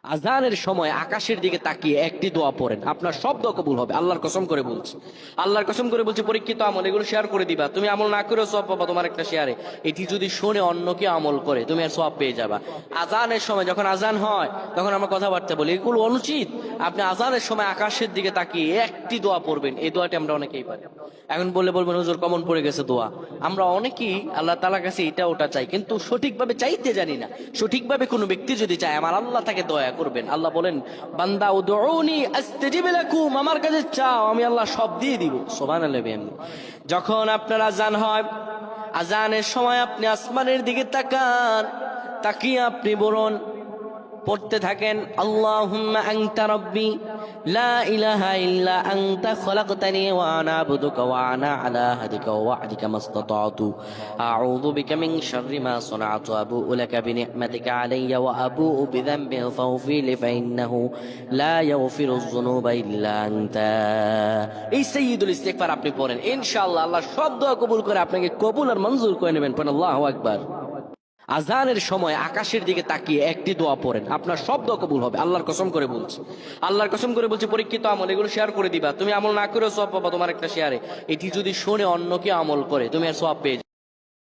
আজানের সময় আকাশের দিকে তাকিয়ে একটি দোয়া পড়েন, আপনার সব দোয়া কবুল হবে। আল্লাহর কসম করে বলছি, আল্লাহর কসম করে বলছি, পরীক্ষিত আমল এগুলো শেয়ার করে দিবা। তুমি আমল না করেও সওয়াব পাবা তোমার একটা শেয়ারে। এটি যদি শুনে অন্য কেউ আমল করে তুমি আর সওয়াব পেয়ে যাবা। আজানের সময় যখন আজান হয় তখন আমরা কথাবার্তা বলি, এগুলো অনুচিত। আপনি আজানের সময় আকাশের দিকে তাকিয়ে একটি দোয়া পড়বেন। এই দোয়াটি আমরা অনেকেই পারি। এখন বলবেন হুজুর কমন পড়ে গেছে দোয়া। আমরা অনেকেই আল্লাহ তাআলার কাছে এটা ওটা চাই, কিন্তু সঠিকভাবে চাইতে জানি না। সঠিকভাবে কোনো ব্যক্তি যদি চায় আমার আল্লাহ তাকে দয়া করবেন। আল্লাহ বলেন, বান্দা উদউনি আস্তাজিব লাকুম, আমার কাছে চাও আমি আল্লাহ সব দিয়ে দিব। সুবহানাল্লাহ। যখন আপনার আজান হয়, আজানের সময় আপনি আসমানের দিকে তাকান, তাকিয়ে আপনি বলুন, পড়তে থাকেন, আল্লাহুম্মা আনতা রাব্বি লা ইলাহা ইল্লা আনতা খলাকতানি ওয়া আনা আবদুকা ওয়া আনা আলা আহদিকা ওয়া ওয়া'দিকা মাসতাতা'তু আউযু বিকা মিন শাররি মা সানা'তু আবু'ু লাকা বিনি'মাতিকা আলাইয়া ওয়া আবু'ু বিযানবি ফাগফির লি ফাইন্নাহু লা ইয়াগফিরুয যুনুবা ইল্লা আনতা। এই সাইয়্যিদুল ইস্তিগফার আপনি পড়েন, ইনশাআল্লাহ আল্লাহ সব দোয়া কবুল করে আপনাকে কবুল আর মঞ্জুর করে নেবেন। পড়েন আল্লাহু আকবার। আজানের সময় আকাশের দিকে তাকিয়ে একটি দোয়া পড়েন, আপনার সব দোয়া কবুল হবে। আল্লাহর কসম করে বলছি, আল্লাহর কসম করে বলছি, পরীক্ষিত আমল এগুলো শেয়ার করে দিবা। তুমি আমল না করেও সওয়াব পাবা তোমার একটা শেয়ারে। এটি যদি শুনে অন্য কেউ আমল করে তুমি আর সওয়াব পেয়ে যাবে।